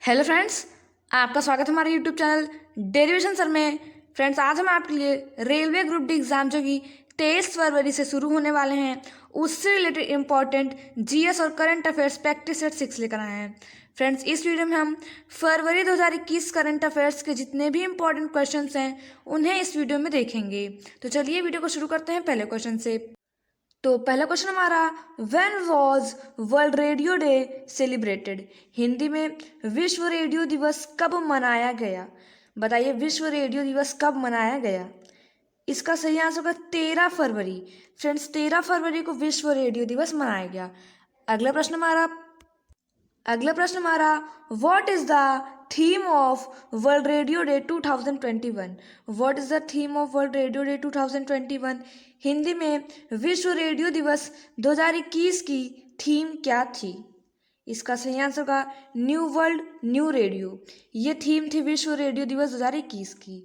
Hello friends, आपका स्वागत है हमारे यूट्यूब चैनल डेरिवेशन सर में। फ्रेंड्स, आज हम आपके लिए रेलवे ग्रुप डी एग्ज़ाम जो कि 23 फरवरी से शुरू होने वाले हैं उससे रिलेटेड इंपॉर्टेंट जीएस और करंट अफेयर्स प्रैक्टिस सेट 6 लेकर आए हैं। फ्रेंड्स, इस वीडियो में हम फरवरी 2021 करंट अफेयर्स के जितने भी इंपॉर्टेंट क्वेश्चंस हैं उन्हें इस वीडियो में देखेंगे। तो चलिए वीडियो को शुरू करते हैं पहले क्वेश्चन से। तो पहला क्वेश्चन हमारा, when was world radio day celebrated? Hindi में विश्व रेडियो दिवस कब मनाया गया? बताइए, विश्व रेडियो दिवस कब मनाया गया? इसका सही आंसर होगा 13 फरवरी। फ्रेंड्स, 13 फरवरी को विश्व रेडियो दिवस मनाया गया। अगला प्रश्न हमारा अगला प्रश्न हमारा, what is the theme of world radio day 2021? What is the theme of world radio day 2021? Hindi में विश्व रेडियो दिवस 2021 की थीम क्या थी? इसका सही आंसर होगा न्यू वर्ल्ड न्यू रेडियो। ये थीम थी विश्व रेडियो दिवस 2021 की।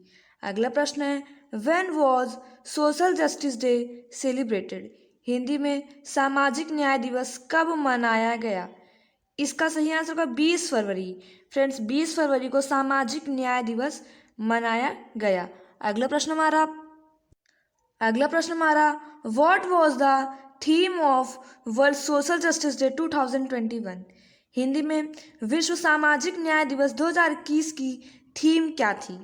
अगला प्रश्न है, when was social justice day celebrated? Hindi में सामाजिक न्याय दिवस कब मनाया गया? इसका सही आंसर होगा 20 फरवरी। फ्रेंड्स, 20 फरवरी को सामाजिक न्याय दिवस मनाया गया। अगला प्रश्न हमारा, what was the theme of world social justice day 2021? Hindi में विश्व सामाजिक न्याय दिवस 2021 की थीम क्या थी?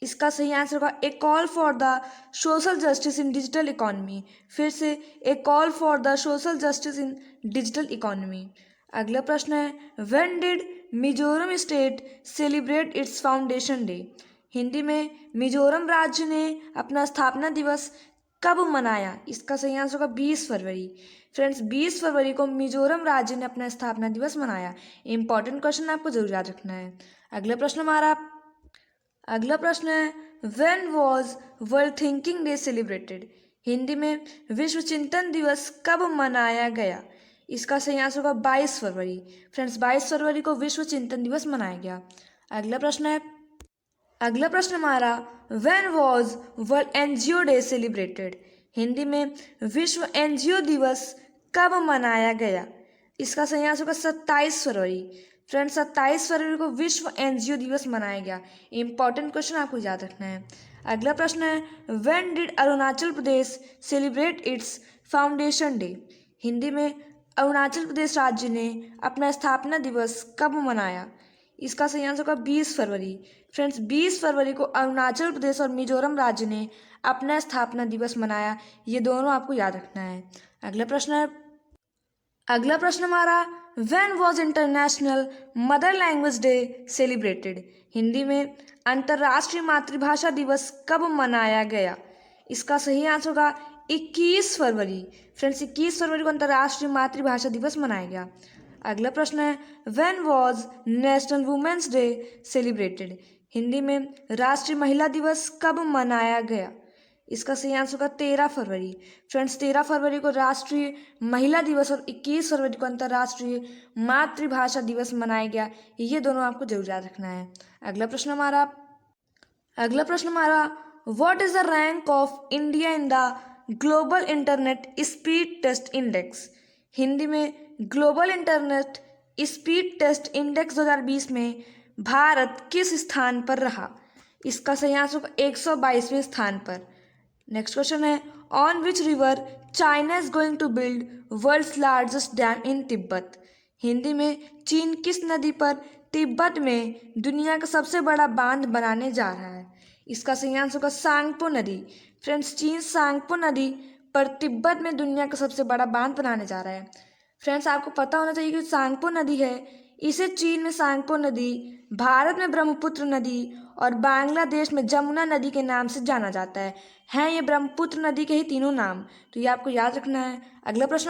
इसका सही आंसर होगा a call for the social justice in digital economy. फिर से, a call for the social justice in digital economy. अगला प्रश्न है, when did Mizoram state celebrate its foundation day? Hindi में मिजोरम राज्य ने अपना स्थापना दिवस कब मनाया? इसका सही आंसर होगा 20 फरवरी। फ्रेंड्स, 20 फरवरी को मिजोरम राज्य ने अपना स्थापना दिवस मनाया। इंपॉर्टेंट क्वेश्चन आपको जरूर याद रखना है। अगला प्रश्न है, when was world thinking day celebrated? Hindi में विश्व चिंतन दिवस कब मनाया गया? इसका सही आंसर होगा 22 फरवरी। फ्रेंड्स, 22 फरवरी को विश्व चिंतन दिवस मनाया गया। अगला प्रश्न हमारा, when was world NGO day celebrated? Hindi में विश्व एनजीओ दिवस कब मनाया गया? इसका सही आंसर होगा 27 फरवरी। फ्रेंड्स, 27 फरवरी को विश्व एनजीओ दिवस मनाया गया। इंपॉर्टेंट क्वेश्चन आपको याद रखना है। अगला प्रश्न है, when did Arunachal Pradesh celebrate its foundation day? Hindi में अरुणाचल प्रदेश राज्य ने अपना स्थापना दिवस कब मनाया? इसका सही आंसर होगा 20 फरवरी। फ्रेंड्स, 20 फरवरी को अरुणाचल प्रदेश और मिजोरम राज्य ने अपना स्थापना दिवस मनाया। ये दोनों आपको याद रखना है। अगला प्रश्न हमारा, when was international mother language day celebrated? Hindi में अंतर्राष्ट्रीय मातृभाषा दिवस कब मनाया गया? इसका सही आंसर होगा 21 फरवरी। फ्रेंड्स, 21 फरवरी को अंतर्राष्ट्रीय मातृभाषा दिवस मनाया गया। अगला प्रश्न है, when was national women's day celebrated? Hindi में राष्ट्रीय महिला दिवस कब मनाया गया? इसका सही आंसर होगा 13 फरवरी। फ्रेंड्स, 13 फरवरी को राष्ट्रीय महिला दिवस और 21 फरवरी को अंतर्राष्ट्रीय मातृभाषा दिवस मनाया गया। ये दोनों आपको जरूर याद रखना है। अगला प्रश्न हमारा, what is the rank of India in the global internet speed test index? Hindi में global internet speed test index 2020 में भारत किस स्थान पर रहा? इसका सही आंसर होगा 122वें स्थान पर। नेक्स्ट क्वेश्चन है, on which river China is going to build world's largest dam in Tibet? Hindi में चीन किस नदी पर तिब्बत में दुनिया का सबसे बड़ा बांध बनाने जा रहा है? इसका सही आंसर होगा सांगपो नदी। फ्रेंड्स, चीन सांगपो नदी पर तिब्बत में दुनिया का सबसे बड़ा बांध बनाने जा रहा है। फ्रेंड्स, आपको पता होना चाहिए कि सांगपो नदी है, इसे चीन में सांगपो नदी, भारत में ब्रह्मपुत्र नदी और बांग्लादेश में जमुना नदी के नाम से जाना जाता है ये ब्रह्मपुत्र नदी के ही तीनों नाम। तो ये आपको याद रखना है। अगला प्रश्न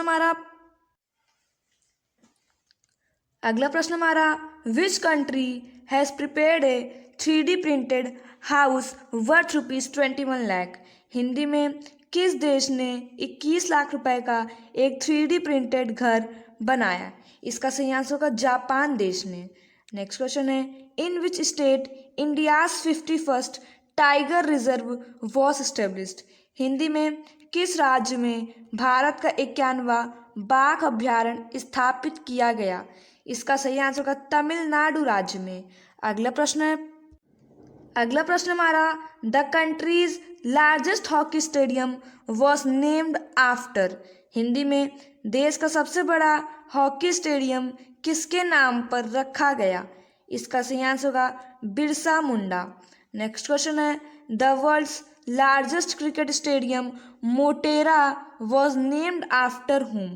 हमारा, which country has prepared A 3D printed house worth ₹21 lakh? Hindi में किस देश ने 21 लाख रुपए का एक 3D प्रिंटेड घर बनाया? इसका सही आंसर होगा जापान देश ने। नेक्स्ट क्वेश्चन है, in which state India's 51st tiger reserve was established? Hindi में किस राज्य में भारत का 91वां बाघ अभ्यारण्य स्थापित किया गया? इसका सही आंसर होगा तमिलनाडु राज्य में। अगला प्रश्न हमारा, the countries largest hockey stadium was named after. Hindi में देश का सबसे बड़ा हॉकी स्टेडियम किसके नाम पर रखा गया? इसका सही आंसर होगा बिरसा मुंडा। नेक्स्ट क्वेश्चन है, the world's largest cricket stadium Motera was named after whom.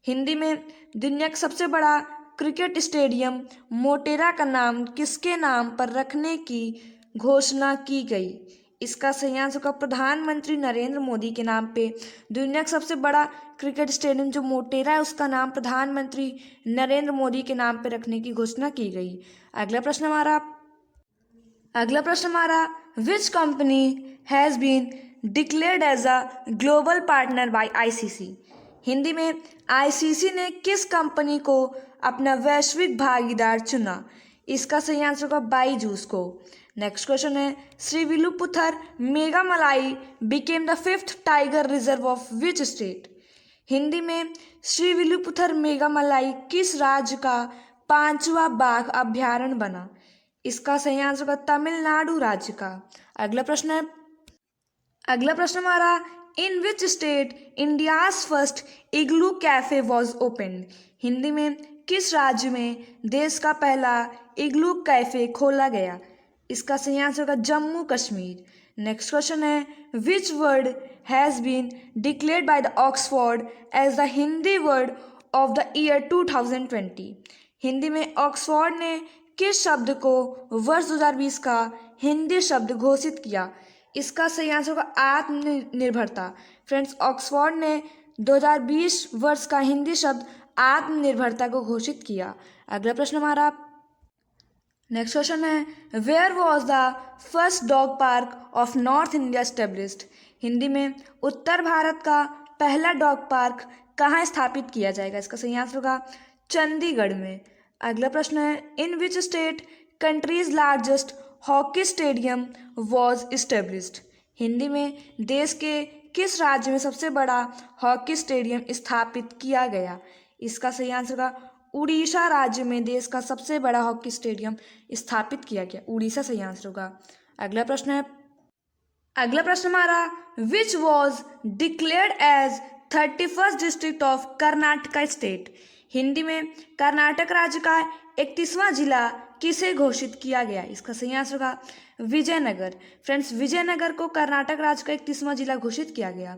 Hindi में दुनिया का सबसे बड़ा क्रिकेट स्टेडियम मोटेरा का नाम किसके नाम पर रखने की घोषणा की गई? इसका सही आंसर होगा प्रधानमंत्री नरेंद्र मोदी के नाम पे दुनिया का सबसे बड़ा क्रिकेट स्टेडियम जो मोटेरा है उसका नाम प्रधानमंत्री नरेंद्र मोदी के नाम पे रखने की घोषणा की गई। अगला प्रश्न हमारा, which company has been declared as a global partner by ICC. Hindi में आईसीसी ने किस कंपनी को अपना वैश्विक भागीदार चुना? इसका सही आंसर होगा बाईजूस को। नेक्स्ट क्वेश्चन है, Srivilliputhur Megamalai became the 5th tiger reserve of which state. Hindi में श्रीविल्लिपुथर मेघामलाई किस राज्य का 5वां बाघ अभ्यारण्य बना? इसका सही आंसर होगा तमिलनाडु राज्य का। अगला प्रश्न हमारा, in which state India's first igloo cafe was open. Hindi में किस राज्य में देश का पहला इग्लू कैफे खोला गया? इसका सही आंसर होगा जम्मू कश्मीर। नेक्स्ट क्वेश्चन है, which word has been declared by the Oxford as the Hindi word of the year 2020। Hindi में ऑक्सफोर्ड ने किस शब्द को वर्ष 2020 का हिंदी शब्द घोषित किया? इसका सही आंसर होगा आत्मनिर्भरता। फ्रेंड्स, ऑक्सफोर्ड ने 2020 वर्ष का हिंदी शब्द आत्मनिर्भरता को घोषित किया। अगला प्रश्न हमारा, नेक्स्ट क्वेश्चन है, where was the first dog park of north India established. Hindi में उत्तर भारत का पहला डॉग पार्क कहाँ स्थापित किया जाएगा? इसका सही आंसर होगा चंडीगढ़ में। अगला प्रश्न है, in which state country's largest hockey stadium was established. Hindi में देश के किस राज्य में सबसे बड़ा हॉकी स्टेडियम स्थापित किया गया? इसका सही आंसर होगा उड़ीसा राज्य में देश का सबसे बड़ा हॉकी स्टेडियम स्थापित किया गया। उड़ीसा सही आंसर होगा। अगला प्रश्न हमारा, which was declared as 31st district of Karnataka state. Hindi में कर्नाटक राज्य का 31वां जिला किसे घोषित किया गया? इसका सही आंसर होगा विजयनगर। फ्रेंड्स, विजयनगर को कर्नाटक राज्य का 31वां जिला घोषित किया गया।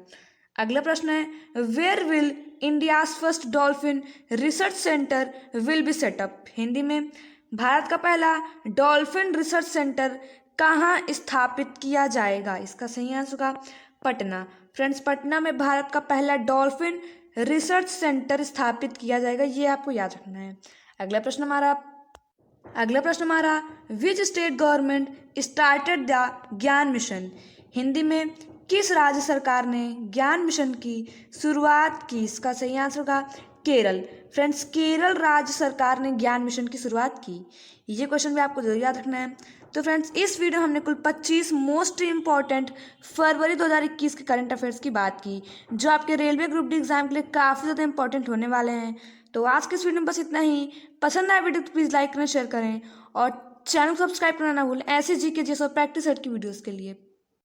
अगला प्रश्न है, where will India's first dolphin research centre will be set up. Hindi में भारत का पहला डॉल्फिन रिसर्च सेंटर कहाँ स्थापित किया जाएगा? इसका सही आंसर होगा पटना। फ्रेंड्स, पटना में भारत का पहला डॉल्फिन रिसर्च सेंटर स्थापित किया जाएगा, ये आपको याद रखना है। अगला प्रश्न हमारा, which state government started the ज्ञान मिशन। हिंदी में किस राज्य सरकार ने ज्ञान मिशन की शुरुआत की? इसका सही आंसर होगा केरल। फ्रेंड्स, केरल राज्य सरकार ने ज्ञान मिशन की शुरुआत की। ये क्वेश्चन भी आपको जरूर याद रखना है। तो फ्रेंड्स, इस वीडियो में हमने कुल 25 मोस्ट इंपॉर्टेंट फरवरी 2021 के करंट अफेयर्स की बात की, जो आपके रेलवे ग्रुप डी एग्जाम के लिए काफ़ी ज़्यादा इंपॉर्टेंट होने वाले हैं। तो आज के इस वीडियो में बस इतना ही। पसंद आए वीडियो तो प्लीज़ लाइक करें, शेयर करें और चैनल को सब्सक्राइब करना ना भूलें ऐसे जीके जैसे प्रैक्टिस सेट की वीडियोज़ के लिए।